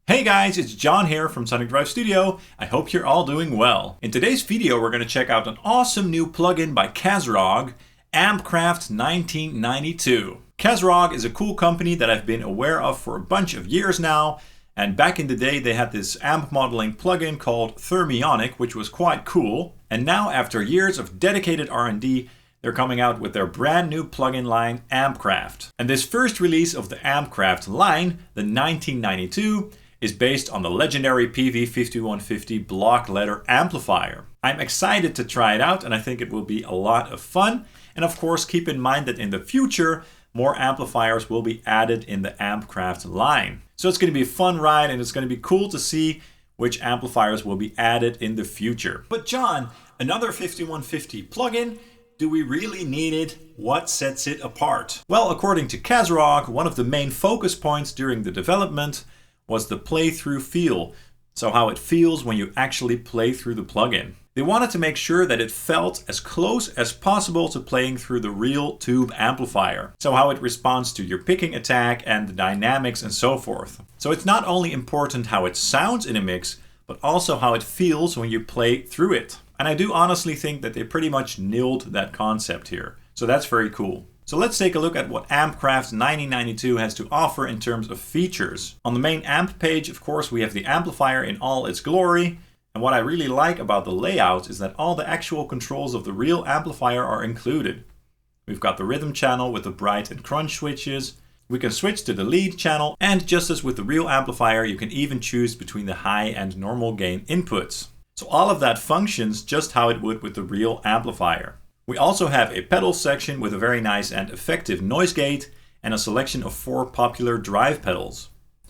Hey guys, it's John here from Sonic Drive Studio. I hope you're all doing well. In today's video, we're going to check out an awesome new plugin by Kazrog, AmpCraft 1992. Kazrog is a cool company that I've been aware of for a bunch of years now. And back in the day, they had this amp modeling plugin called Thermionic, which was quite cool. And now, after years of dedicated R&D, they're coming out with their brand new plugin line, AmpCraft. And this first release of the AmpCraft line, the 1992, is based on the legendary PV5150 block letter amplifier. I'm excited to try it out and I think it will be a lot of fun. And of course, keep in mind that in the future, more amplifiers will be added in the AmpCraft line. So it's going to be a fun ride and it's going to be cool to see which amplifiers will be added in the future. But John, another 5150 plugin, do we really need it? What sets it apart? Well, according to Kazrog, one of the main focus points during the development was the playthrough feel. So how it feels when you actually play through the plugin. They wanted to make sure that it felt as close as possible to playing through the real tube amplifier. So how it responds to your picking attack and the dynamics and so forth. So it's not only important how it sounds in a mix, but also how it feels when you play through it. And I do honestly think that they pretty much nailed that concept here. So that's very cool. So let's take a look at what AmpCraft 1992 has to offer in terms of features. On the main amp page, of course, we have the amplifier in all its glory. And what I really like about the layout is that all the actual controls of the real amplifier are included. We've got the rhythm channel with the bright and crunch switches. We can switch to the lead channel. And just as with the real amplifier, you can even choose between the high and normal gain inputs. So all of that functions just how it would with the real amplifier. We also have a pedal section with a very nice and effective noise gate and a selection of 4 popular drive pedals.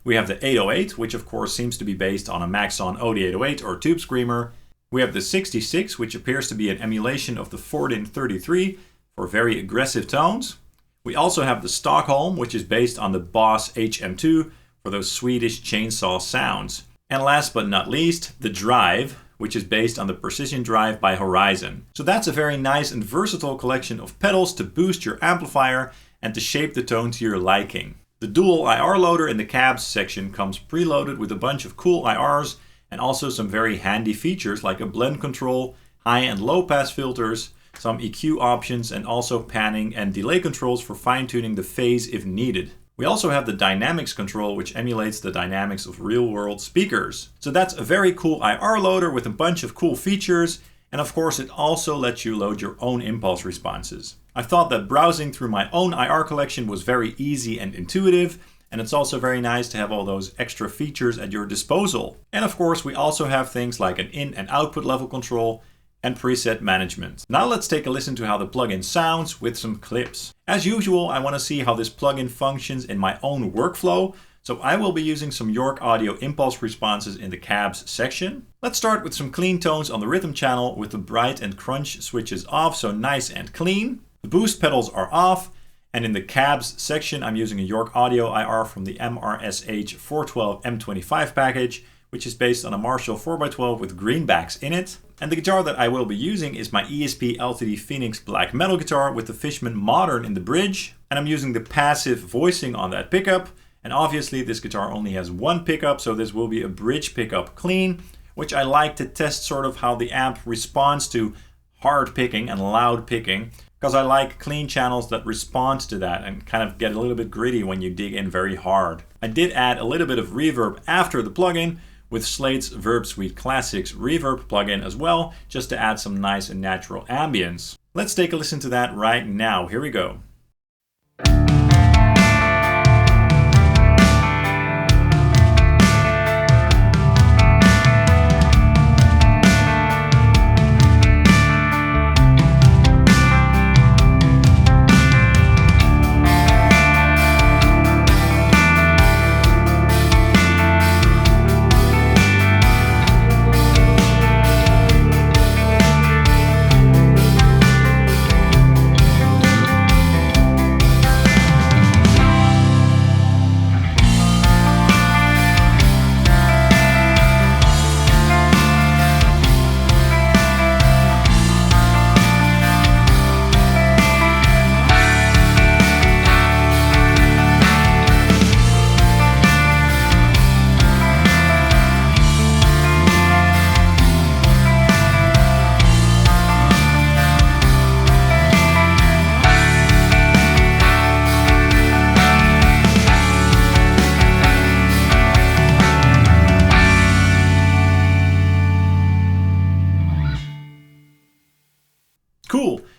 We have the 808, which of course seems to be based on a Maxon OD808 or Tube Screamer. We have the 66, which appears to be an emulation of the Fordin 33 for very aggressive tones. We also have the Stockholm, which is based on the Boss HM2 for those Swedish chainsaw sounds. And last but not least, the Drive, which is based on the Precision Drive by Horizon. So that's a very nice and versatile collection of pedals to boost your amplifier and to shape the tone to your liking. The dual IR loader in the cabs section comes preloaded with a bunch of cool IRs and also some very handy features like a blend control, high and low pass filters, some EQ options, and also panning and delay controls for fine-tuning the phase if needed. We also have the dynamics control, which emulates the dynamics of real-world speakers. So that's a very cool IR loader with a bunch of cool features. And of course, it also lets you load your own impulse responses. I thought that browsing through my own IR collection was very easy and intuitive. And it's also very nice to have all those extra features at your disposal. And of course, we also have things like an in- and output level control and preset management. Now let's take a listen to how the plugin sounds with some clips. As usual, I want to see how this plugin functions in my own workflow, so I will be using some York Audio impulse responses in the cabs section. Let's start with some clean tones on the rhythm channel with the bright and crunch switches off, so nice and clean. The boost pedals are off, and in the cabs section I'm using a York Audio IR from the MRSH 412 M25 package, which is based on a Marshall 4x12 with greenbacks in it. And the guitar that I will be using is my ESP LTD Phoenix black metal guitar with the Fishman Modern in the bridge. And I'm using the passive voicing on that pickup. And obviously this guitar only has one pickup, so this will be a bridge pickup clean, which I like to test sort of how the amp responds to hard picking and loud picking, because I like clean channels that respond to that and kind of get a little bit gritty when you dig in very hard. I did add a little bit of reverb after the plugin, with Slade's Verb Suite Classics reverb plugin as well, just to add some nice and natural ambience. Let's take a listen to that right now. Here we go.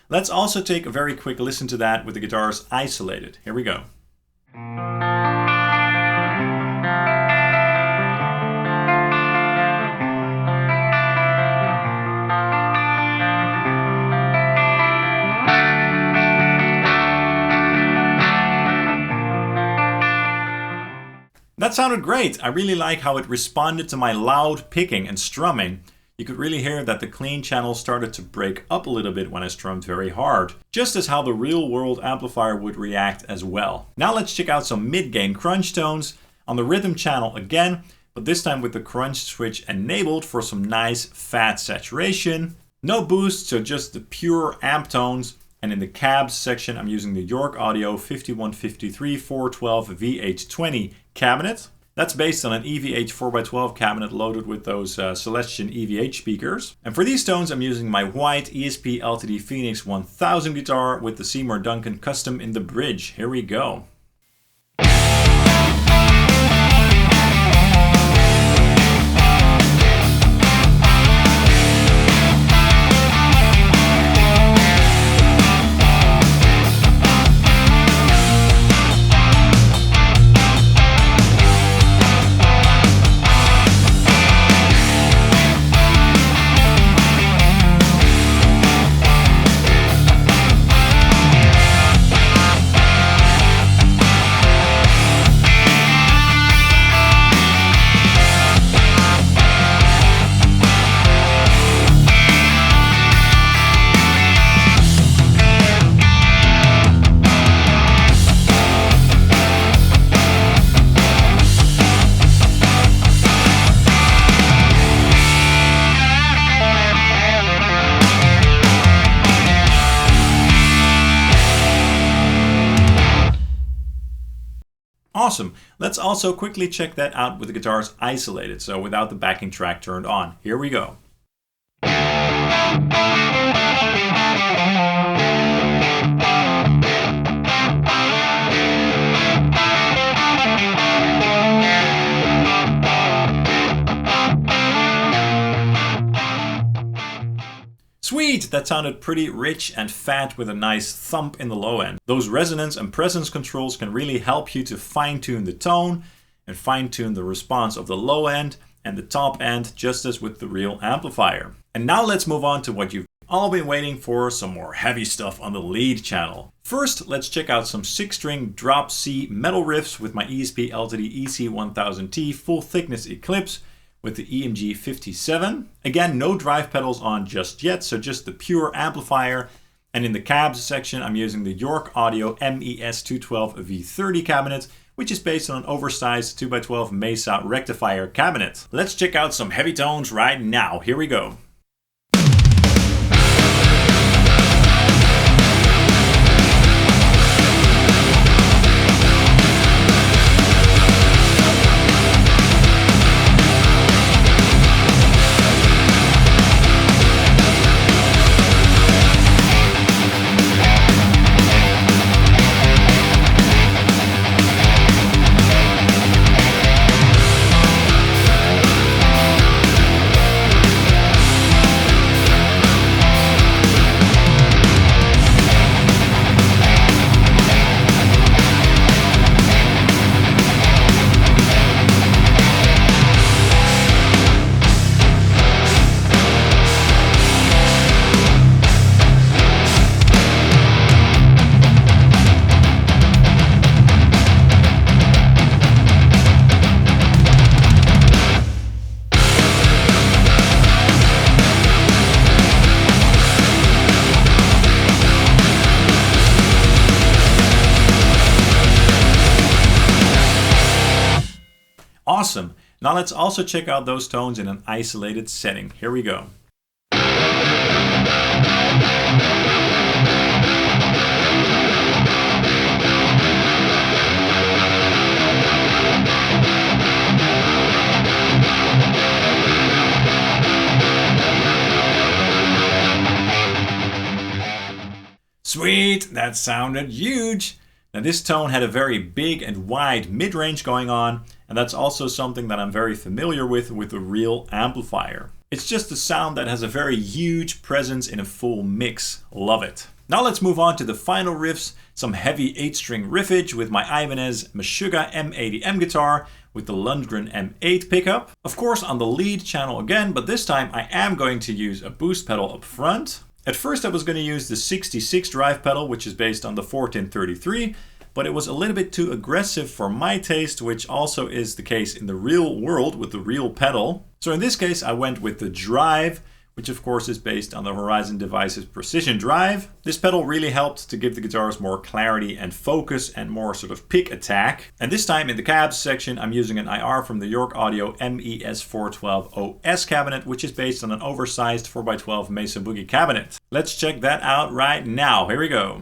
Let's also take a very quick listen to that with the guitars isolated. Here we go. That sounded great. I really like how it responded to my loud picking and strumming. You could really hear that the clean channel started to break up a little bit when I strummed very hard, just as how the real world amplifier would react as well. Now let's check out some mid-gain crunch tones on the rhythm channel again, but this time with the crunch switch enabled for some nice fat saturation. No boost, so just the pure amp tones. And in the cabs section, I'm using the York Audio 5153 412 VH20 cabinet. That's based on an EVH 4x12 cabinet loaded with those Celestion EVH speakers. And for these tones, I'm using my white ESP LTD Phoenix 1000 guitar with the Seymour Duncan custom in the bridge. Here we go. Awesome. Let's also quickly check that out with the guitars isolated, so without the backing track turned on. Here we go. Sweet! That sounded pretty rich and fat with a nice thump in the low end. Those resonance and presence controls can really help you to fine-tune the tone and fine-tune the response of the low end and the top end, just as with the real amplifier. And now let's move on to what you've all been waiting for, some more heavy stuff on the lead channel. First, let's check out some 6-string drop C metal riffs with my ESP LTD EC1000T full thickness Eclipse with the EMG 57. Again, no drive pedals on just yet, so just the pure amplifier. And in the cabs section, I'm using the York Audio MES 212 V30 cabinet, which is based on an oversized 2x12 Mesa rectifier cabinet. Let's check out some heavy tones right now. Here we go. Awesome. Now let's also check out those tones in an isolated setting. Here we go. Sweet, that sounded huge. Now this tone had a very big and wide mid-range going on, and that's also something that I'm very familiar with the real amplifier. It's just a sound that has a very huge presence in a full mix. Love it. Now let's move on to the final riffs, some heavy 8-string riffage with my Ibanez Meshuggah M80M guitar with the Lundgren M8 pickup. Of course on the lead channel again, but this time I am going to use a boost pedal up front. At first I was going to use the 66 drive pedal, which is based on the 1433, but it was a little bit too aggressive for my taste, which also is the case in the real world with the real pedal. So in this case I went with the drive, which of course is based on the Horizon Devices Precision Drive. This pedal really helped to give the guitars more clarity and focus and more sort of pick attack. And this time in the cabs section, I'm using an IR from the York Audio MES412 OS cabinet, which is based on an oversized 4x12 Mesa Boogie cabinet. Let's check that out right now. Here we go.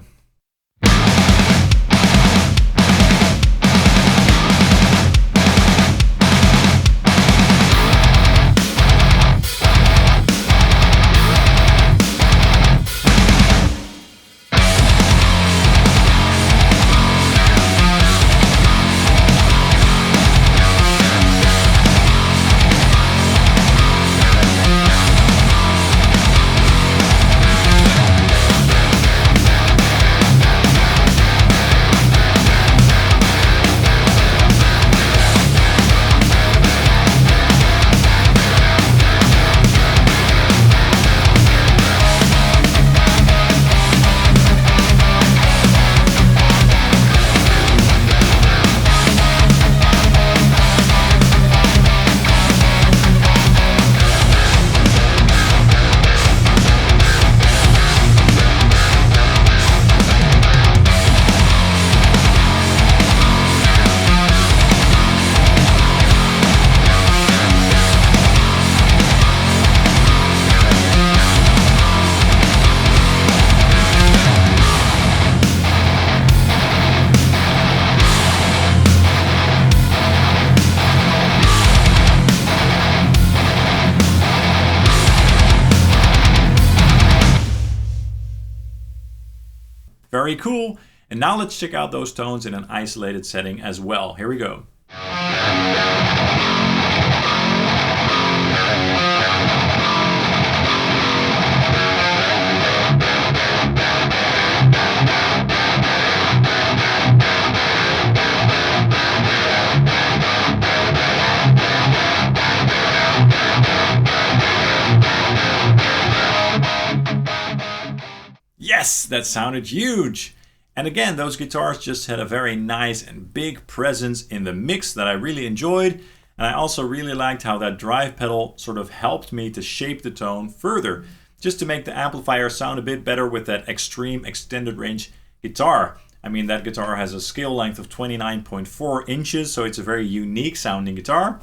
Very cool. And now let's check out those tones in an isolated setting as well. Here we go. Yes, that sounded huge. And again, those guitars just had a very nice and big presence in the mix that I really enjoyed. And I also really liked how that drive pedal sort of helped me to shape the tone further, just to make the amplifier sound a bit better with that extreme extended range guitar. I mean, that guitar has a scale length of 29.4 inches, so it's a very unique sounding guitar.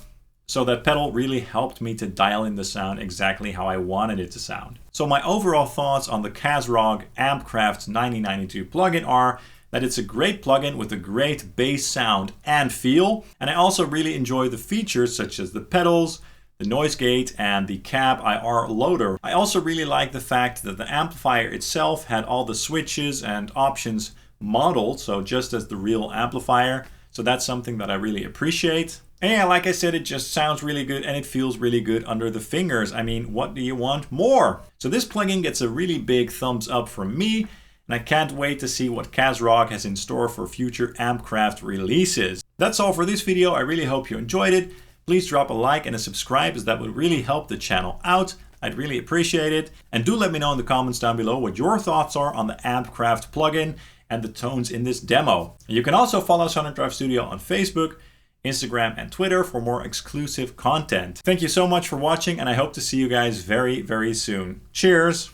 So that pedal really helped me to dial in the sound exactly how I wanted it to sound. So my overall thoughts on the Kazrog AmpCraft 9092 plugin are that it's a great plugin with a great bass sound and feel. And I also really enjoy the features such as the pedals, the noise gate, and the cab IR loader. I also really like the fact that the amplifier itself had all the switches and options modeled, so just as the real amplifier. So that's something that I really appreciate. And like I said, it just sounds really good and it feels really good under the fingers. I mean, what do you want more? So this plugin gets a really big thumbs up from me, and I can't wait to see what Kazrog has in store for future AmpCraft releases. That's all for this video. I really hope you enjoyed it. Please drop a like and a subscribe, as that would really help the channel out. I'd really appreciate it. And do let me know in the comments down below what your thoughts are on the AmpCraft plugin and the tones in this demo. You can also follow Sonic Drive Studio on Facebook, Instagram, and Twitter for more exclusive content. Thank you so much for watching, and I hope to see you guys very, very soon. Cheers!